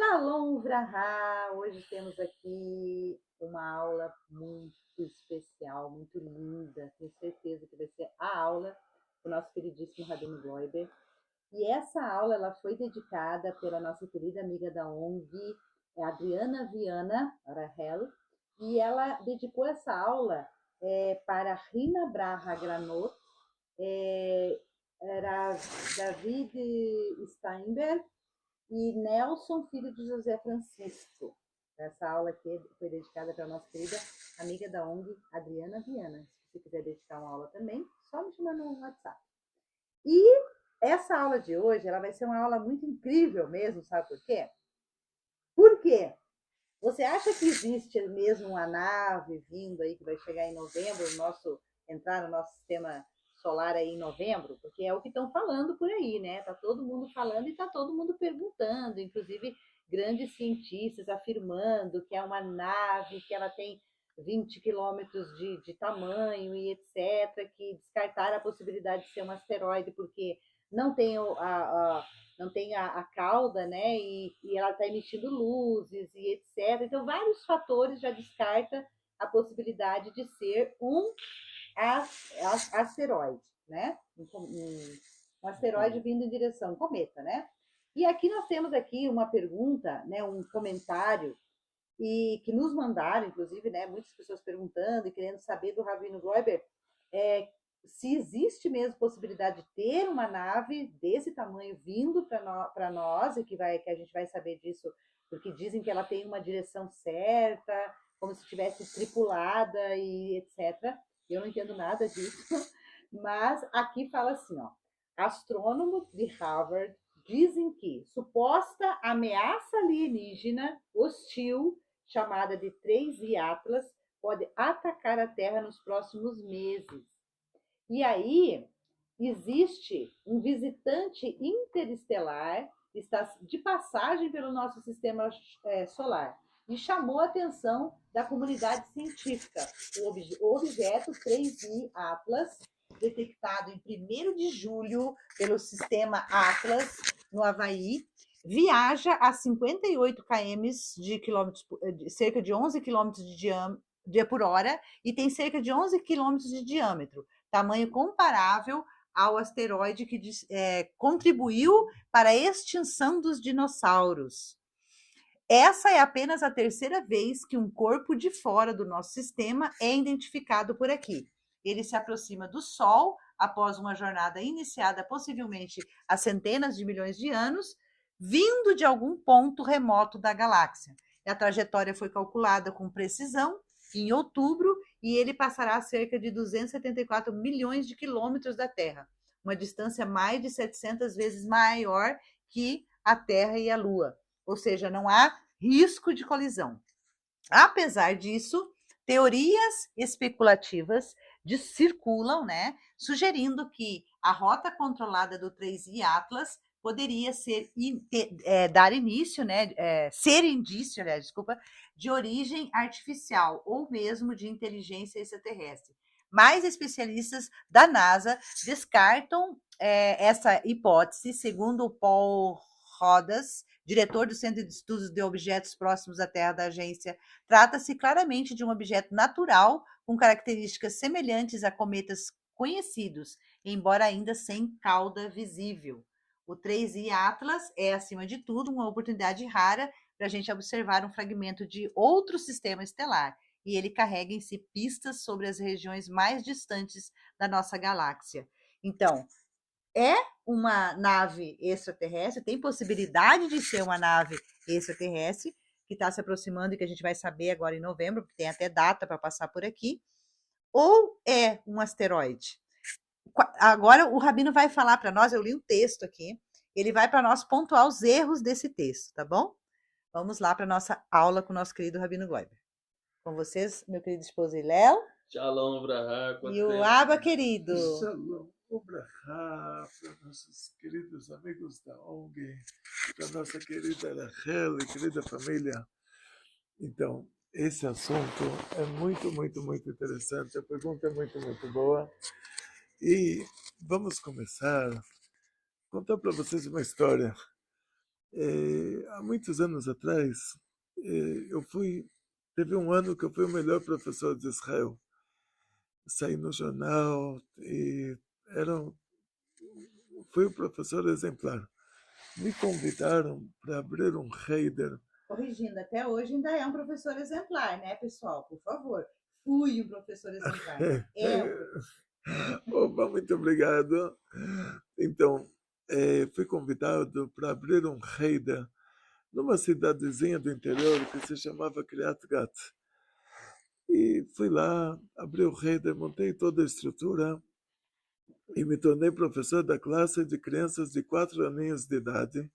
Shalom Vraha! Hoje temos aqui uma aula muito especial, muito linda. Tenho certeza que vai ser a aula do nosso queridíssimo Rabino Gloiber. E essa aula ela foi dedicada pela nossa querida amiga da ONG, Adriana Viana Rahel, e ela dedicou essa aula para Rina Braha Granot, era David Steinberg e Nelson, filho de José Francisco. Essa aula aqui foi dedicada para a nossa querida amiga da ONG, Adriana Viana. Se você quiser dedicar uma aula também, só me chamar no WhatsApp. E essa aula de hoje, ela vai ser uma aula muito incrível mesmo, sabe por quê? Por quê? Você acha que existe mesmo uma nave vindo aí que vai chegar em novembro, entrar no nosso sistema solar aí em novembro? Porque é o que estão falando por aí, né? Tá todo mundo falando e tá todo mundo perguntando, inclusive grandes cientistas afirmando que é uma nave, que ela tem 20 quilômetros de tamanho e etc., que descartaram a possibilidade de ser um asteroide porque não tem não tem a cauda, né? E ela está emitindo luzes e etc. Então, vários fatores já descarta a possibilidade de ser um asteroide, né? Um asteroide vindo em direção, um cometa, né? E aqui nós temos aqui uma pergunta, né? Um comentário e que nos mandaram, inclusive, né? Muitas pessoas perguntando e querendo saber do Rabino Gloiber, se existe mesmo possibilidade de ter uma nave desse tamanho vindo para nós, e que a gente vai saber disso, porque dizem que ela tem uma direção certa, como se estivesse tripulada e etc. Eu não entendo nada disso, mas aqui fala assim, ó, astrônomos de Harvard dizem que suposta ameaça alienígena hostil, chamada de 3I Atlas, pode atacar a Terra nos próximos meses. E aí existe um visitante interestelar, está de passagem pelo nosso sistema solar, e chamou a atenção da comunidade científica. O objeto 3I Atlas, detectado em 1º de julho pelo sistema Atlas, no Havaí, viaja a 58 km cerca de 11 quilômetros por hora, e tem cerca de 11 quilômetros de diâmetro, tamanho comparável ao asteroide que contribuiu para a extinção dos dinossauros. Essa é apenas a 3ª vez que um corpo de fora do nosso sistema é identificado por aqui. Ele se aproxima do Sol após uma jornada iniciada possivelmente há centenas de milhões de anos, vindo de algum ponto remoto da galáxia. A trajetória foi calculada com precisão em outubro e ele passará a cerca de 274 milhões de quilômetros da Terra, uma distância mais de 700 vezes maior que a Terra e a Lua. Ou seja, não há risco de colisão. Apesar disso, teorias especulativas circulam, né, sugerindo que a rota controlada do 3I Atlas poderia dar início, né, ser indício, aliás, desculpa, de origem artificial ou mesmo de inteligência extraterrestre. Mais especialistas da NASA descartam essa hipótese, segundo o Paul Rodas, diretor do Centro de Estudos de Objetos Próximos à Terra da agência. Trata-se claramente de um objeto natural com características semelhantes a cometas conhecidos, embora ainda sem cauda visível. O 3I Atlas é, acima de tudo, uma oportunidade rara para a gente observar um fragmento de outro sistema estelar, e ele carrega em si pistas sobre as regiões mais distantes da nossa galáxia. Então, é uma nave extraterrestre, tem possibilidade de ser uma nave extraterrestre, que está se aproximando e que a gente vai saber agora em novembro, porque tem até data para passar por aqui, ou é um asteroide? Agora o Rabino vai falar para nós, eu li um texto aqui, ele vai para nós pontuar os erros desse texto, tá bom? Vamos lá para a nossa aula com o nosso querido Rabino Gloiber. Com vocês, meu querido esposo Iléo. Shalom, Brahá. E o Aba querido. Shalom, Brahá, para nossos queridos amigos da ONG, para nossa querida Rachel e querida família. Então, esse assunto é muito, muito, muito interessante. A pergunta é muito, muito boa. E vamos começar a contar para vocês uma história. Há muitos anos atrás, teve um ano que eu fui o melhor professor de Israel. Saí no jornal e era, fui o professor exemplar. Me convidaram para abrir um Heider. Corrigindo, até hoje ainda é um professor exemplar, né, pessoal? Por favor. Fui um professor exemplar, não é um professor. Opa, muito obrigado. Então, fui convidado para abrir um Heider numa cidadezinha do interior que se chamava Kriat Gat. E fui lá, abri o Heider, montei toda a estrutura e me tornei professor da classe de crianças de 4 aninhos de idade,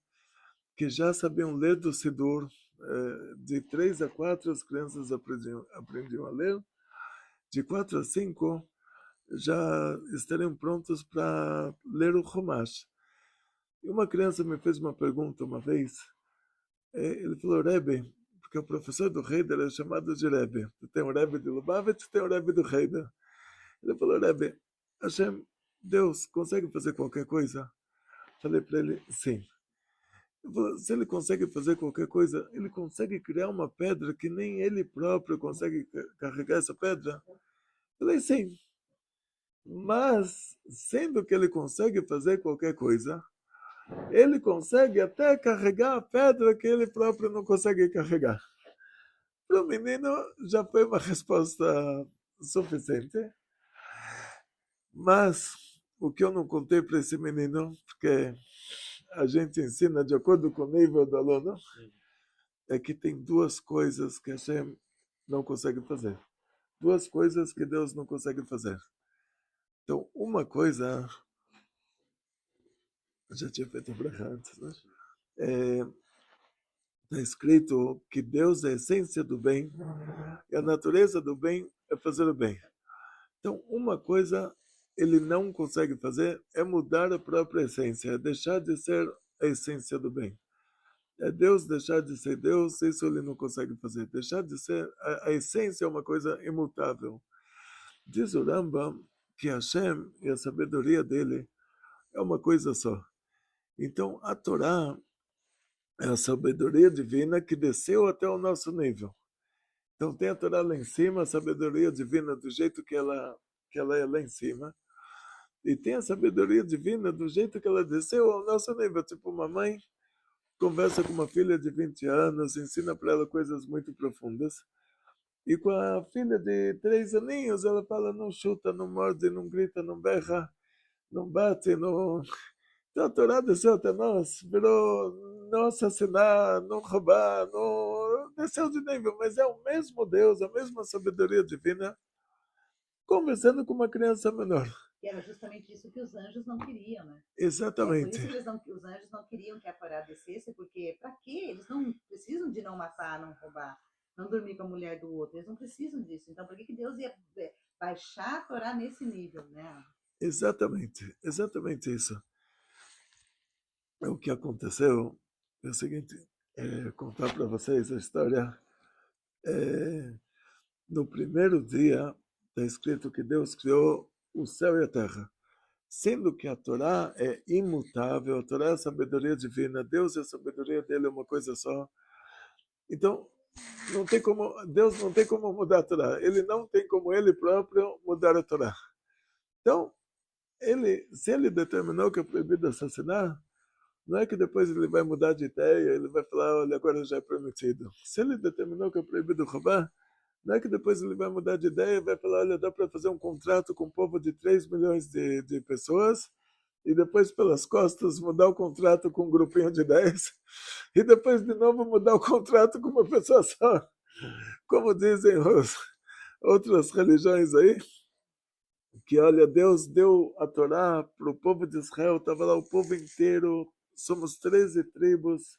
que já sabiam ler do Sidur. De 3 a 4 as crianças aprendiam a ler, de 4 a 5 já estariam prontos para ler o Chumash. E uma criança me fez uma pergunta uma vez. Ele falou, Rebbe, porque o professor do Heider é chamado de Rebbe. Tem o Rebbe de Lubavitch, tem o Rebbe do Heider. Ele falou, Rebbe, Hashem, Deus consegue fazer qualquer coisa? Falei para ele, sim. Ele falou, se ele consegue fazer qualquer coisa, ele consegue criar uma pedra que nem ele próprio consegue carregar essa pedra? Falei, sim. Mas, sendo que ele consegue fazer qualquer coisa, ele consegue até carregar a pedra que ele próprio não consegue carregar. Para o menino já foi uma resposta suficiente. Mas o que eu não contei para esse menino, porque a gente ensina de acordo com o nível do aluno, é que tem duas coisas que a Hashem não consegue fazer. Duas coisas que Deus não consegue fazer. Então, uma coisa, eu já tinha feito para antes, né? Está escrito que Deus é a essência do bem e a natureza do bem é fazer o bem. Então, uma coisa ele não consegue fazer é mudar a própria essência, é deixar de ser a essência do bem. É Deus deixar de ser Deus, isso ele não consegue fazer. Deixar de ser, a essência é uma coisa imutável. Diz o Rambam que Hashem e a sabedoria dele é uma coisa só. Então, a Torá é a sabedoria divina que desceu até o nosso nível. Então, tem a Torá lá em cima, a sabedoria divina do jeito que ela é lá em cima. E tem a sabedoria divina do jeito que ela desceu ao nosso nível. Tipo, uma mãe conversa com uma filha de 20 anos, ensina para ela coisas muito profundas. E com a filha de 3 aninhos, ela fala, não chuta, não morde, não grita, não berra, não bate, não... Então a Torá desceu até nós, virou não assassinar, não roubar, não... desceu de nível, mas é o mesmo Deus, a mesma sabedoria divina, conversando com uma criança menor. Que era justamente isso que os anjos não queriam, né? Exatamente. Por isso que os anjos não queriam que a Torá descesse, porque para quê? Eles não precisam de não matar, não roubar, não dormir com a mulher do outro, eles não precisam disso. Então, por que Deus ia baixar a Torá nesse nível, né? Exatamente isso. O que aconteceu é o seguinte, contar para vocês a história. No primeiro dia, está escrito que Deus criou o céu e a terra. Sendo que a Torá é imutável, a Torá é a sabedoria divina, Deus e a sabedoria dele é uma coisa só. Então, não tem como, Deus não tem como mudar a Torá. Ele não tem como ele próprio mudar a Torá. Então, se ele determinou que é proibido assassinar, não é que depois ele vai mudar de ideia, ele vai falar, olha, agora já é permitido. Se ele determinou que é proibido roubar, não é que depois ele vai mudar de ideia e vai falar, olha, dá para fazer um contrato com um povo de 3 milhões de pessoas e depois pelas costas mudar o contrato com um grupinho de 10 e depois de novo mudar o contrato com uma pessoa só. Como dizem outras religiões aí, que olha, Deus deu a Torá para o povo de Israel, estava lá o povo inteiro, somos 13 tribos,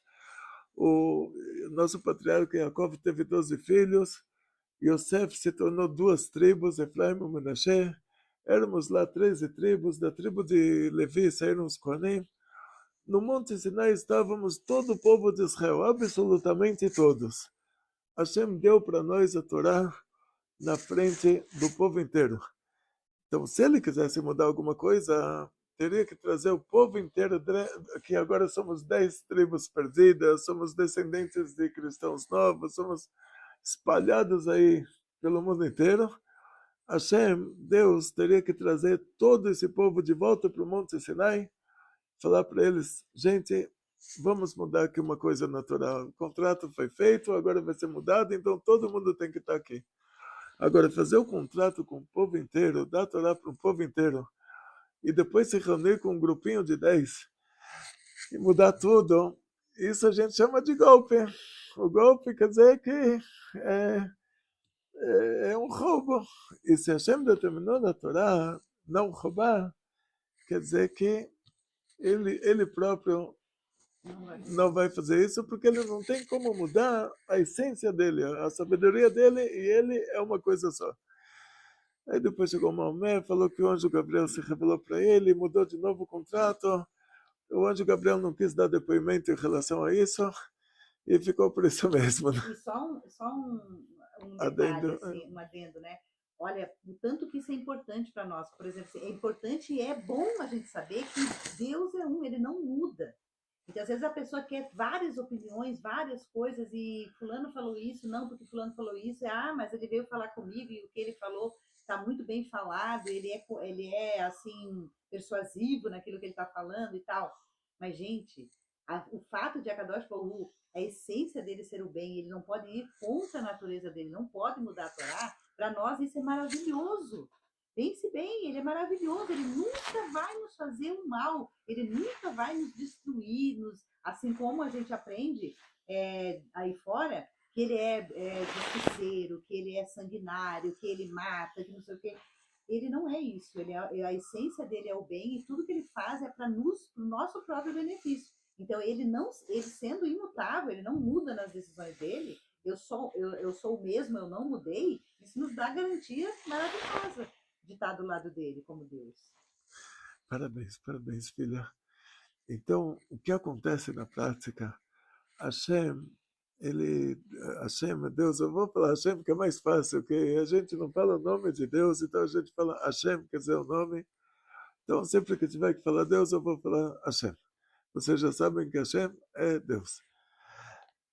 o nosso patriarca Yaakov teve 12 filhos, Yosef se tornou 2 tribos, Efraim e Menashe, éramos lá 13 tribos, da tribo de Levi saíram os Kohanim, no Monte Sinai estávamos todo o povo de Israel, absolutamente todos. Hashem deu para nós a Torá na frente do povo inteiro. Então, se ele quisesse mudar alguma coisa, teria que trazer o povo inteiro, que agora somos 10 tribos perdidas, somos descendentes de cristãos novos, somos espalhados aí pelo mundo inteiro. Hashem, Deus, teria que trazer todo esse povo de volta para o Monte Sinai, falar para eles, gente, vamos mudar aqui uma coisa natural. O contrato foi feito, agora vai ser mudado, então todo mundo tem que estar aqui. Agora, fazer o contrato com o povo inteiro, dar a Torá para o povo inteiro, e depois se reunir com um grupinho de 10 e mudar tudo, isso a gente chama de golpe. O golpe quer dizer que é um roubo. E se Hashem determinou na Torá não roubar, quer dizer que ele próprio não vai fazer isso, porque ele não tem como mudar a essência dele, a sabedoria dele, e ele é uma coisa só. Aí depois chegou Maomé, falou que o anjo Gabriel se revelou para ele, mudou de novo o contrato. O anjo Gabriel não quis dar depoimento em relação a isso, e ficou por isso mesmo. E só um detalhe, assim, um adendo, né? Olha, o tanto que isso é importante para nós. Por exemplo, é importante e é bom a gente saber que Deus é um, ele não muda. Então, às vezes a pessoa quer várias opiniões, várias coisas, e fulano falou isso, não, porque fulano falou isso, mas ele veio falar comigo e o que ele falou está muito bem falado, ele é assim, persuasivo naquilo que ele está falando e tal. Mas, gente, o fato de Akadosh Baruch Hu, a essência dele ser o bem, ele não pode ir contra a natureza dele, não pode mudar a Torá, para nós isso é maravilhoso. Pense bem, ele é maravilhoso, ele nunca vai nos fazer um mal, ele nunca vai nos destruir, assim como a gente aprende aí fora, que ele é justiceiro, que ele é sanguinário, que ele mata, que não sei o quê. Ele não é isso, a essência dele é o bem e tudo que ele faz é para o nosso próprio benefício. Então, ele sendo imutável, ele não muda nas decisões dele, eu sou o mesmo, eu não mudei, isso nos dá garantia maravilhosa de estar do lado dele como Deus. Parabéns, filha. Então, o que acontece na prática? Hashem, Deus, eu vou falar Hashem porque é mais fácil, ok? A gente não fala o nome de Deus, então a gente fala Hashem, quer dizer o nome. Então, sempre que tiver que falar Deus, eu vou falar Hashem. Vocês já sabem que Hashem é Deus.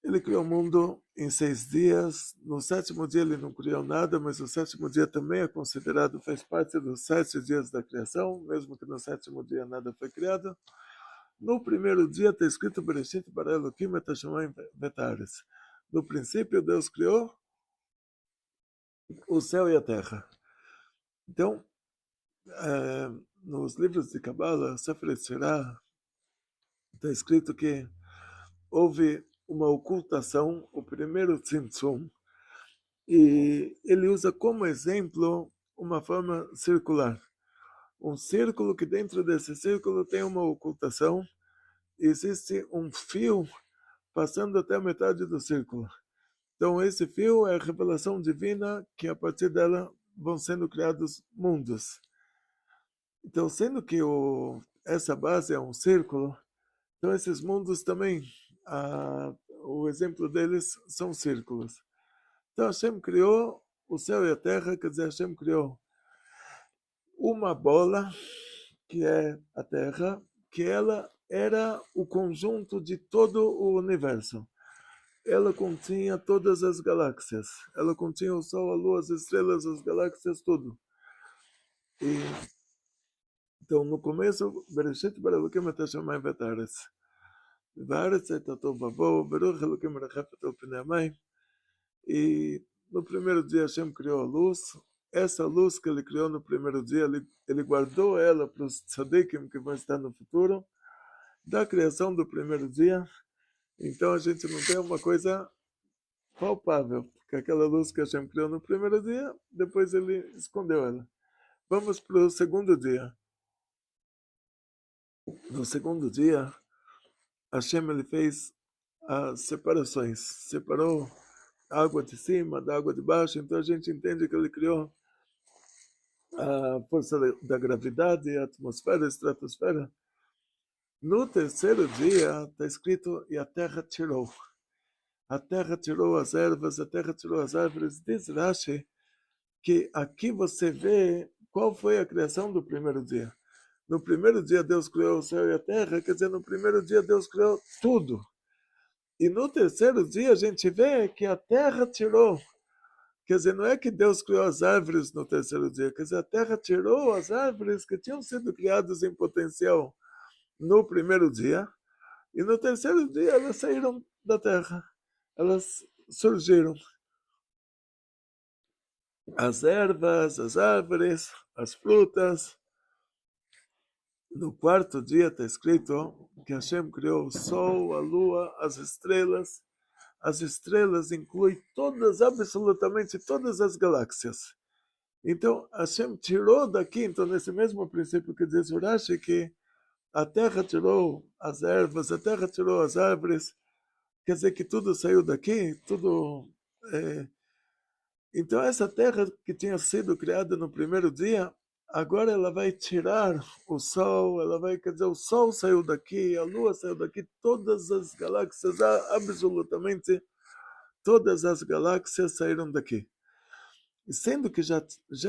Ele criou o mundo em 6 dias. No 7º dia ele não criou nada, mas o 7º dia também é considerado, fez parte dos 7 dias da criação, mesmo que no 7º dia nada foi criado. No primeiro dia está escrito Bereshit bara Elokim et hashamayim ve'et haaretz. No princípio Deus criou o céu e a terra. Então, nos livros de Kabbalah, Sefer Yetzirah, está escrito que houve uma ocultação, o primeiro tzimtzum, e ele usa como exemplo uma forma circular. Um círculo que dentro desse círculo tem uma ocultação, e existe um fio passando até a metade do círculo. Então esse fio é a revelação divina, que a partir dela vão sendo criados mundos. Então, sendo que essa base é um círculo, então esses mundos também, o exemplo deles são círculos. Então Hashem criou o céu e a terra, quer dizer, Hashem criou uma bola, que é a terra, que ela era o conjunto de todo o universo. Ela continha todas as galáxias. Ela continha o Sol, a Lua, as estrelas, as galáxias, tudo. Então, no começo, Bereshit bara Elokim et hashamayim ve'et haaretz. V'haaretz hayta tohu vavohu, v'ruach Elokim merachefet al pnei hamayim. E no primeiro dia Hashem criou a luz. Essa luz que ele criou no primeiro dia, ele guardou ela para os tzadikim que vão estar no futuro, da criação do primeiro dia. Então a gente não tem uma coisa palpável, porque aquela luz que Hashem criou no primeiro dia, depois ele escondeu ela. Vamos para o segundo dia. No segundo dia, Hashem ele fez as separações, separou a água de cima da água de baixo, então a gente entende que ele criou a força da gravidade, a atmosfera, a estratosfera. No terceiro dia está escrito, e a terra tirou. A terra tirou as ervas, a terra tirou as árvores. Diz Rashi que aqui você vê qual foi a criação do primeiro dia. No primeiro dia Deus criou o céu e a terra, quer dizer, no primeiro dia Deus criou tudo. E no terceiro dia a gente vê que a terra tirou. Quer dizer, não é que Deus criou as árvores no terceiro dia, quer dizer, a terra tirou as árvores que tinham sido criadas em potencial no primeiro dia, e no terceiro dia elas saíram da terra, elas surgiram. As ervas, as árvores, as frutas. No quarto dia está escrito que Hashem criou o sol, a lua, as estrelas. As estrelas incluem todas, absolutamente todas as galáxias. Então, Hashem tirou daqui, então, nesse mesmo princípio que diz Urashi, que a terra tirou as ervas, a terra tirou as árvores, quer dizer que tudo saiu daqui, tudo... Então, essa terra que tinha sido criada no primeiro dia, agora ela vai tirar o sol, ela vai, quer dizer, o sol saiu daqui, a lua saiu daqui, todas as galáxias, absolutamente todas as galáxias saíram daqui. E sendo que já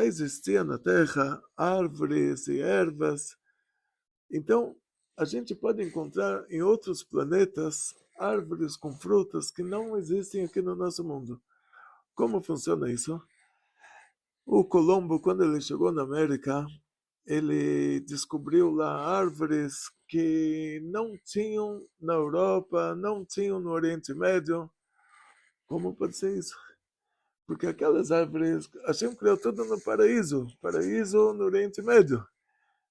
existia na Terra árvores e ervas, então a gente pode encontrar em outros planetas árvores com frutas que não existem aqui no nosso mundo. Como funciona isso? O Colombo, quando ele chegou na América, ele descobriu lá árvores que não tinham na Europa, não tinham no Oriente Médio. Como pode ser isso? Porque aquelas árvores, Hashem criou tudo no paraíso no Oriente Médio.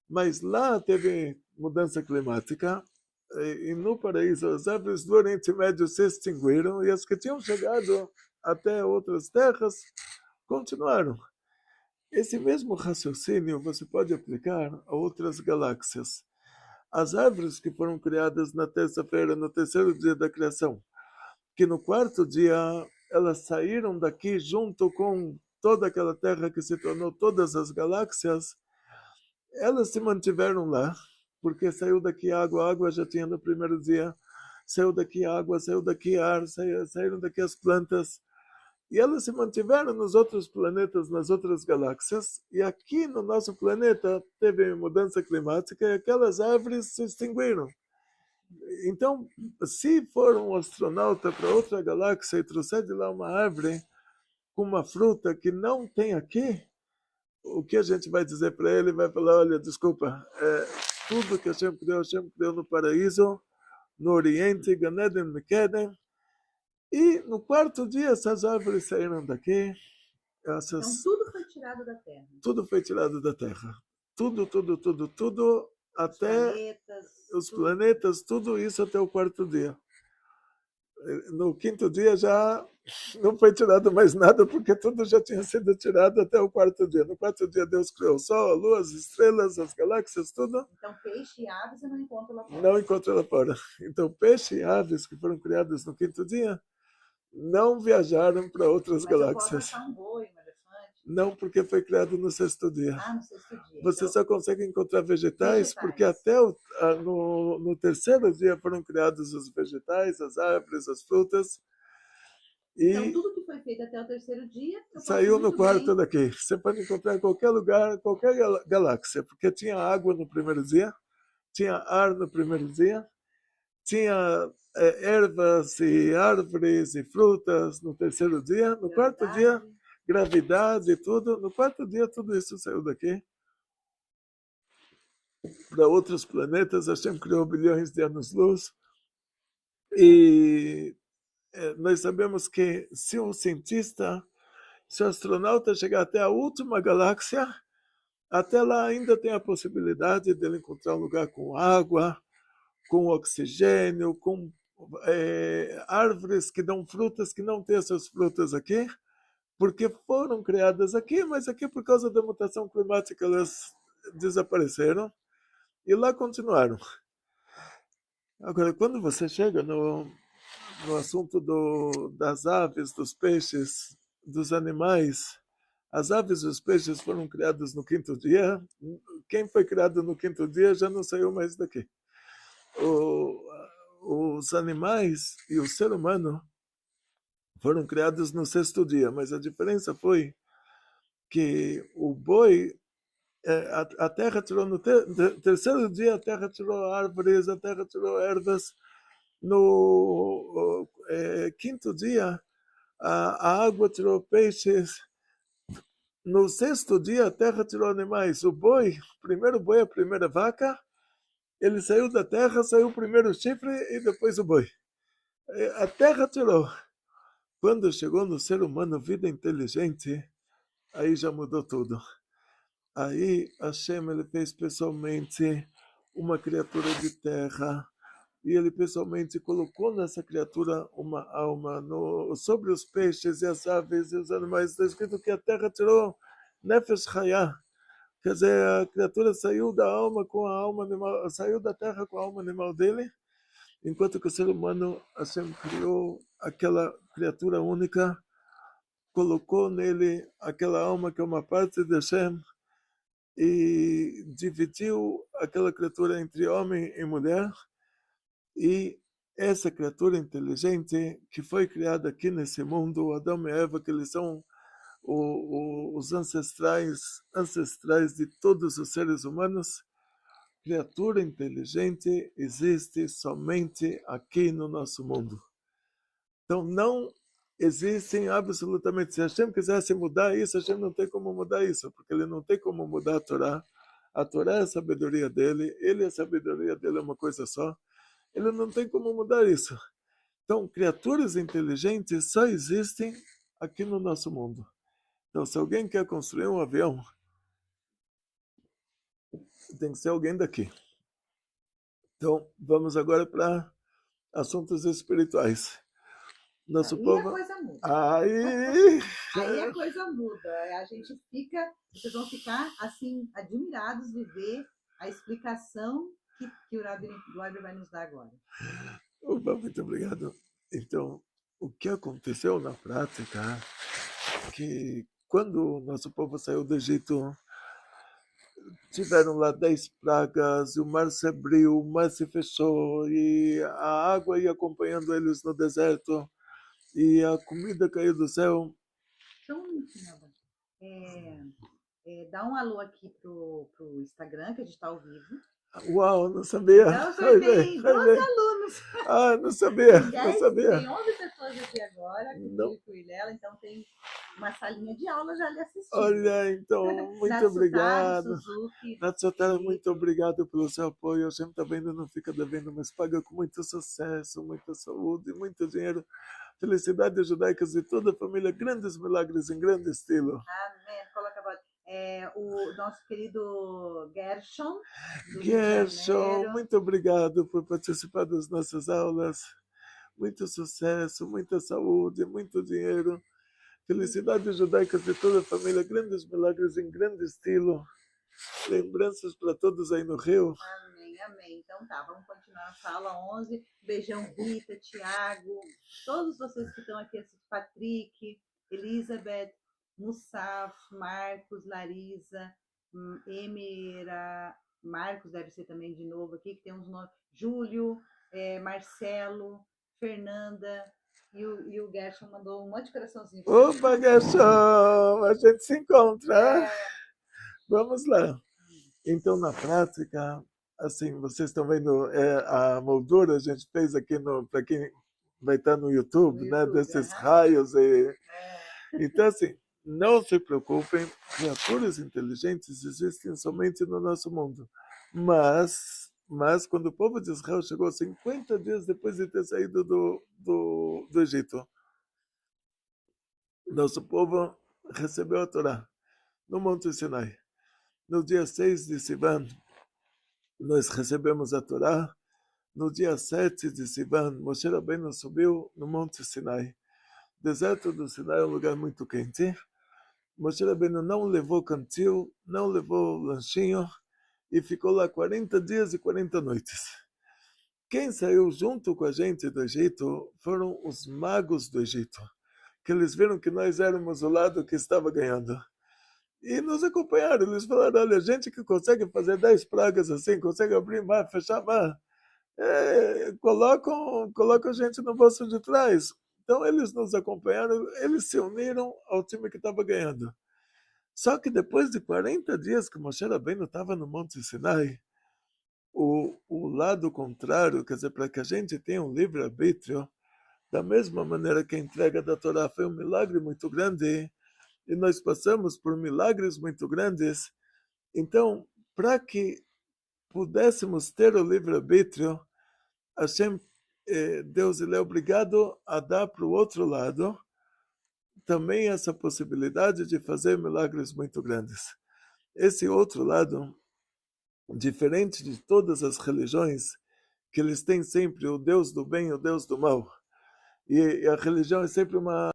Mas lá teve mudança climática, e no paraíso as árvores do Oriente Médio se extinguiram, e as que tinham chegado até outras terras continuaram. Esse mesmo raciocínio você pode aplicar a outras galáxias. As árvores que foram criadas na terça-feira, no terceiro dia da criação, que no quarto dia elas saíram daqui junto com toda aquela terra que se tornou todas as galáxias, elas se mantiveram lá, porque saiu daqui água, a água já tinha no primeiro dia, saiu daqui água, saiu daqui ar, saíram daqui as plantas, e elas se mantiveram nos outros planetas, nas outras galáxias, e aqui no nosso planeta teve mudança climática e aquelas árvores se extinguiram. Então, se for um astronauta para outra galáxia e trouxer de lá uma árvore com uma fruta que não tem aqui, o que a gente vai dizer para ele? Vai falar, olha, desculpa, tudo que Hashem criou no paraíso, no Oriente, Gan Eden, Mekeden, e no quarto dia essas árvores saíram daqui. Então, tudo foi tirado da Terra. Tudo foi tirado da Terra. Tudo, até os planetas, tudo isso até o quarto dia. No quinto dia já não foi tirado mais nada, porque tudo já tinha sido tirado até o quarto dia. No quarto dia Deus criou o sol, a lua, as estrelas, as galáxias, tudo. Então peixe e aves você não encontra lá fora. Não encontra lá fora. Então peixe e aves que foram criados no quinto dia não viajaram para outras galáxias. Mas eu posso achar um boi, um elefante? Não, porque foi criado no sexto dia. Ah, no sexto dia. Você só consegue encontrar vegetais porque até no terceiro dia foram criados os vegetais, as árvores, as frutas. Então, tudo que foi feito até o terceiro dia... Saiu no quarto daqui. Você pode encontrar em qualquer lugar, qualquer galáxia, porque tinha água no primeiro dia, tinha ar no primeiro dia, tinha ervas e árvores e frutas no terceiro dia. No quarto dia, gravidade e tudo. No quarto dia, tudo isso saiu daqui. Para outros planetas, Hashem criou bilhões de anos-luz. E nós sabemos que se um cientista, se o astronauta chegar até a última galáxia, até lá ainda tem a possibilidade de ele encontrar um lugar com água, com oxigênio, com árvores que dão frutas que não têm essas frutas aqui, porque foram criadas aqui, mas aqui por causa da mutação climática elas desapareceram e lá continuaram. Agora, quando você chega no assunto das aves, dos peixes, dos animais, as aves e os peixes foram criados no quinto dia. Quem foi criado no quinto dia já não saiu mais daqui. Os animais e o ser humano foram criados no sexto dia, mas a diferença foi que o boi a terra tirou terceiro dia, a terra tirou árvores, a terra tirou ervas. No quinto dia, a água tirou peixes. No sexto dia, a terra tirou animais. O boi, primeiro o boi, a primeira vaca, ele saiu da terra, saiu primeiro o chifre e depois o boi. A terra tirou. Quando chegou no ser humano, vida inteligente, aí já mudou tudo. Aí Hashem, ele fez pessoalmente uma criatura de terra, e ele pessoalmente colocou nessa criatura uma alma. Sobre os peixes e as aves e os animais, está escrito que a terra tirou Nefesh Hayah. Quer dizer, a criatura saiu da alma com a alma animal, saiu da terra com a alma animal dele, enquanto que o ser humano, Hashem criou aquela criatura única, colocou nele aquela alma que é uma parte de Hashem, e dividiu aquela criatura entre homem e mulher, e essa criatura inteligente que foi criada aqui nesse mundo, Adão e Eva, que eles são os ancestrais de todos os seres humanos, criatura inteligente existe somente aqui no nosso mundo. Então não existem absolutamente, se Hashem quisesse mudar isso, Hashem não tem como mudar isso, porque ele não tem como mudar a Torá. A Torá é a sabedoria dele, ele, a sabedoria dele é uma coisa só, ele não tem como mudar isso. Então, criaturas inteligentes só existem aqui no nosso mundo. Então, se alguém quer construir um avião, tem que ser alguém daqui. Então, vamos agora para assuntos espirituais. Nosso Aí povo... a coisa muda. Aí... Aí a coisa muda. A gente fica, vocês vão ficar assim, admirados de ver a explicação que o Rabbi vai nos dar agora. Opa, muito obrigado. Então, o que aconteceu na prática, que quando o nosso povo saiu do Egito, tiveram lá 10 pragas, e o mar se abriu, o mar se fechou, e a água ia acompanhando eles no deserto, e a comida caiu do céu. Então, dá um alô aqui pro Instagram, que a gente está ao vivo. Uau, não sabia. Então, sorteio 12 alunos. Ah, não sabia, não sabia. Tem 11 pessoas aqui agora, comigo e Ilela, então tem uma salinha de aula já lhe assistindo. Olha, então, muito obrigado. Natsutara, muito obrigado pelo seu apoio. A gente está vendo, não fica devendo, mas paga com muito sucesso, muita saúde, muito dinheiro. Felicidades judaicas de toda a família, grandes milagres em grande estilo. Amém. Coloca a voz. O nosso querido Gershon. Gershon, muito obrigado por participar das nossas aulas. Muito sucesso, muita saúde, muito dinheiro. Felicidades judaicas de toda a família, grandes milagres em grande estilo. Lembranças para todos aí no Rio. Amém, amém. Então tá, vamos continuar nossa aula 11. Beijão, Rita, Tiago, todos vocês que estão aqui, Patrick, Elizabeth, Mussaf, Marcos, Larisa, Emira, Marcos deve ser também de novo aqui, que tem uns nomes, Júlio, Marcelo, Fernanda, e o Gershon mandou um monte de coraçãozinho. Opa, Gershon, a gente se encontra. Vamos lá. Então, na prática, assim, vocês estão vendo a moldura, a gente fez aqui para quem vai estar no YouTube, né, desses raios. Então, assim, não se preocupem, criaturas inteligentes existem somente no nosso mundo. Mas quando o povo de Israel chegou 50 dias depois de ter saído do Egito, nosso povo recebeu a Torá no Monte Sinai. No dia 6 de Sivan, nós recebemos a Torá. No dia 7 de Sivan, Moshe Rabbeinu subiu no Monte Sinai. O deserto do Sinai é um lugar muito quente. Moshe Rabbeinu não levou cantil, não levou lanchinho, e ficou lá 40 dias e 40 noites. Quem saiu junto com a gente do Egito foram os magos do Egito, que eles viram que nós éramos o lado que estava ganhando. E nos acompanharam, eles falaram, olha, gente que consegue fazer 10 pragas assim, consegue abrir mar, fechar mar, colocam a gente no bolso de trás. Então eles nos acompanharam, eles se uniram ao time que estava ganhando. Só que depois de 40 dias que Moshe Rabbeinu estava no Monte Sinai, o lado contrário, quer dizer, para que a gente tenha um livre-arbítrio, da mesma maneira que a entrega da Torá foi um milagre muito grande, e nós passamos por milagres muito grandes, então, para que pudéssemos ter o livre-arbítrio, Hashem, Deus, ele é obrigado a dar para o outro lado também essa possibilidade de fazer milagres muito grandes. Esse outro lado, diferente de todas as religiões, que eles têm sempre o Deus do bem e o Deus do mal. E a religião é sempre uma...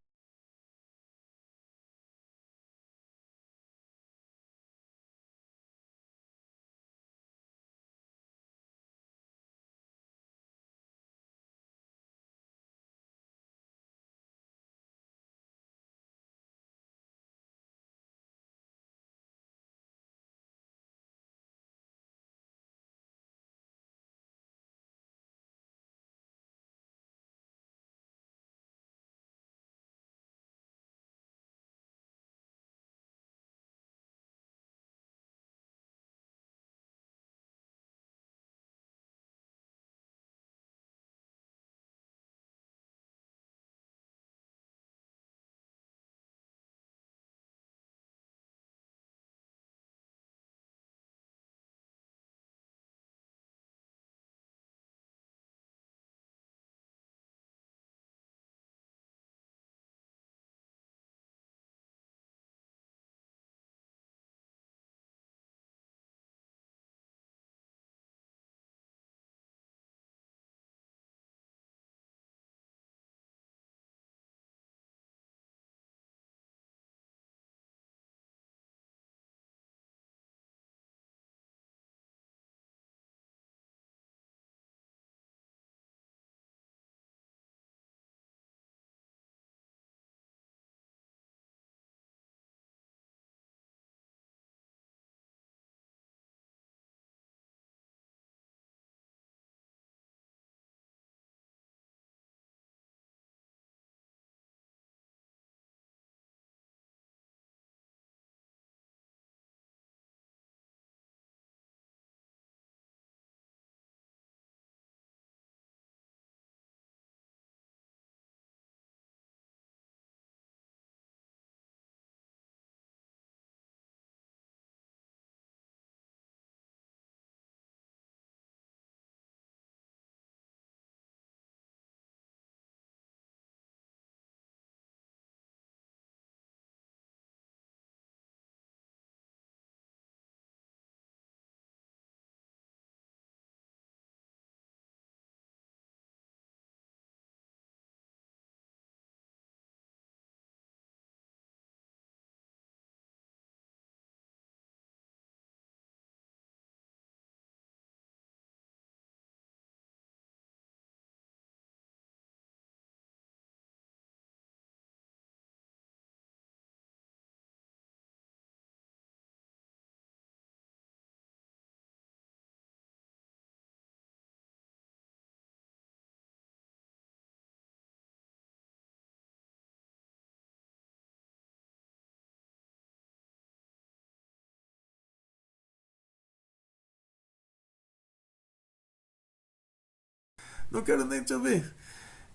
Não quero nem te ouvir.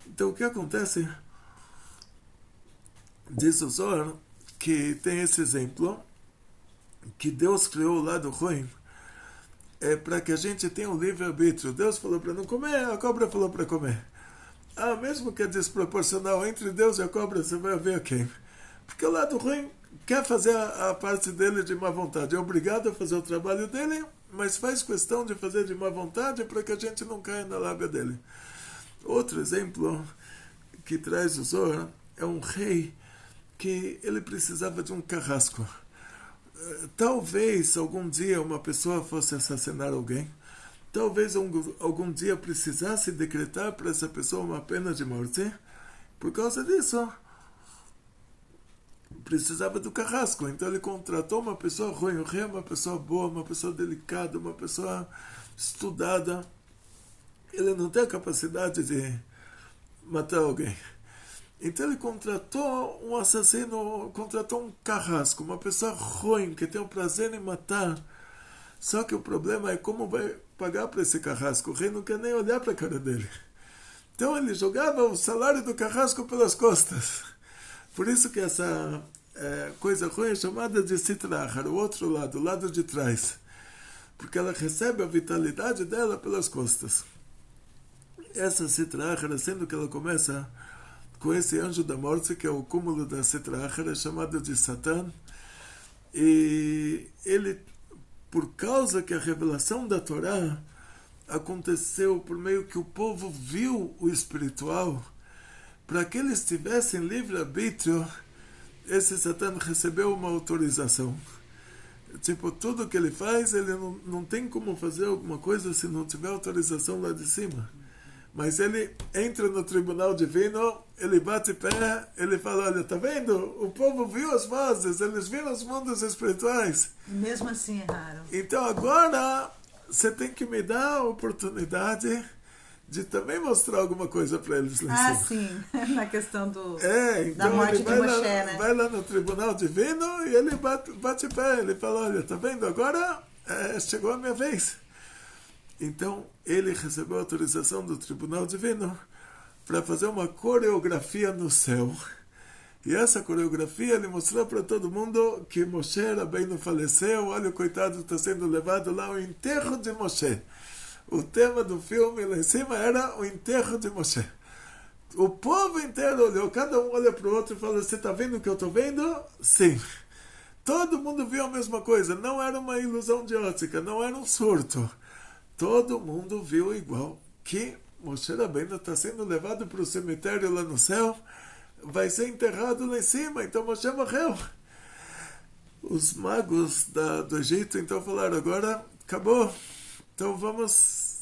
Então, o que acontece? Diz o Zohar que tem esse exemplo, que Deus criou o lado ruim, para que a gente tenha um livre-arbítrio. Deus falou para não comer, a cobra falou para comer. Mesmo que é desproporcional entre Deus e a cobra, você vai ver quem. Porque o lado ruim quer fazer a parte dele de má vontade. É obrigado a fazer o trabalho dele, mas faz questão de fazer de má vontade para que a gente não caia na lábia dele. Outro exemplo que traz o Zohar é um rei que ele precisava de um carrasco. Talvez algum dia uma pessoa fosse assassinar alguém. Talvez algum dia precisasse decretar para essa pessoa uma pena de morte. Por causa disso, precisava do carrasco. Então ele contratou uma pessoa ruim. O rei é uma pessoa boa, uma pessoa delicada, uma pessoa estudada. Ele não tem a capacidade de matar alguém. Então ele contratou um assassino, contratou um carrasco, uma pessoa ruim, que tem o prazer em matar. Só que o problema é como vai pagar para esse carrasco. O rei não quer nem olhar para a cara dele. Então ele jogava o salário do carrasco pelas costas. Por isso que essa coisa ruim é chamada de Sitra Achar, o outro lado, o lado de trás. Porque ela recebe a vitalidade dela pelas costas. Essa Sitra Achar, sendo que ela começa com esse anjo da morte, que é o cúmulo da Sitra Achar, é chamado de Satã. E ele, por causa que a revelação da Torá aconteceu por meio que o povo viu o espiritual, para que eles tivessem livre-arbítrio, esse Satã recebeu uma autorização. Tipo, tudo que ele faz, ele não tem como fazer alguma coisa se não tiver autorização lá de cima. Mas ele entra no tribunal divino, ele bate pé, ele fala, olha, tá vendo? O povo viu as vozes, eles viram os mundos espirituais. Mesmo assim erraram. Então agora você tem que me dar a oportunidade de também mostrar alguma coisa para eles lá em cima. Ah, sim, na questão então da morte de Moshe, né? Vai lá no tribunal divino e ele bate pé, ele fala, olha, tá vendo? Agora chegou a minha vez. Então, ele recebeu a autorização do Tribunal Divino para fazer uma coreografia no céu. E essa coreografia ele mostrou para todo mundo que Moshe Rabbeinu faleceu. Olha, o coitado está sendo levado lá, o enterro de Moshe. O tema do filme lá em cima era o enterro de Moshe. O povo inteiro olhou, cada um olha para o outro e fala, você está vendo o que eu estou vendo? Sim. Todo mundo viu a mesma coisa. Não era uma ilusão de ótica, não era um surto. Todo mundo viu igual, que Moshe Rabbeinu está sendo levado para o cemitério lá no céu, vai ser enterrado lá em cima, então Moshe morreu. Os magos do Egito então falaram, agora acabou, então vamos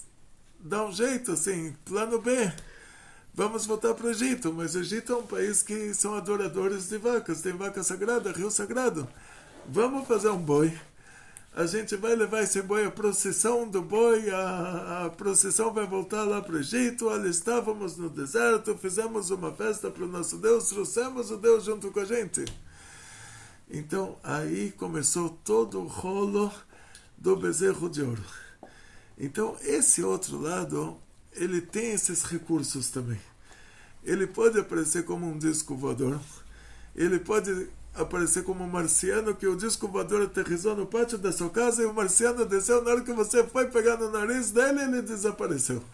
dar um jeito, assim, plano B, vamos voltar para o Egito. Mas o Egito é um país que são adoradores de vacas, tem vaca sagrada, rio sagrado, vamos fazer um boi. A gente vai levar esse boi, a procissão do boi, a procissão vai voltar lá para o Egito. Olha, estávamos no deserto, fizemos uma festa para o nosso Deus, trouxemos o Deus junto com a gente. Então, aí começou todo o rolo do bezerro de ouro. Então, esse outro lado, ele tem esses recursos também. Ele pode aparecer como um disco voador, ele pode aparecer como um marciano, que o disco voador aterrissou no pátio da sua casa e o marciano desceu, na hora que você foi pegar no nariz dele, ele desapareceu.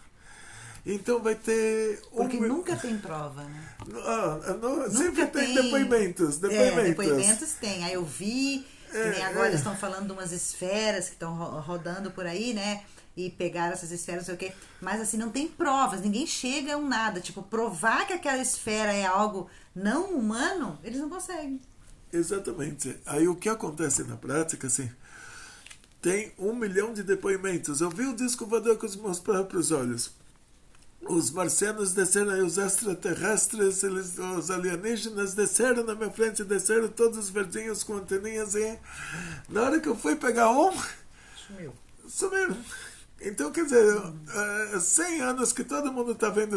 Então vai ter... Porque nunca tem prova, né? Sempre tem depoimentos. Depoimentos tem. Aí eu vi, que nem agora eles estão falando de umas esferas que estão rodando por aí, né? E pegaram essas esferas, não sei o quê. Mas assim, não tem provas, ninguém chega a nada. Tipo, provar que aquela esfera é algo não humano, eles não conseguem. Exatamente. Aí o que acontece na prática, assim, tem 1 milhão de depoimentos. Eu vi o disco voador com os meus próprios olhos. Os marcianos desceram, aí os extraterrestres, os alienígenas desceram na minha frente, desceram todos verdinhos com anteninhas e na hora que eu fui pegar sumiram. Então, quer dizer, 100 anos que todo mundo está vendo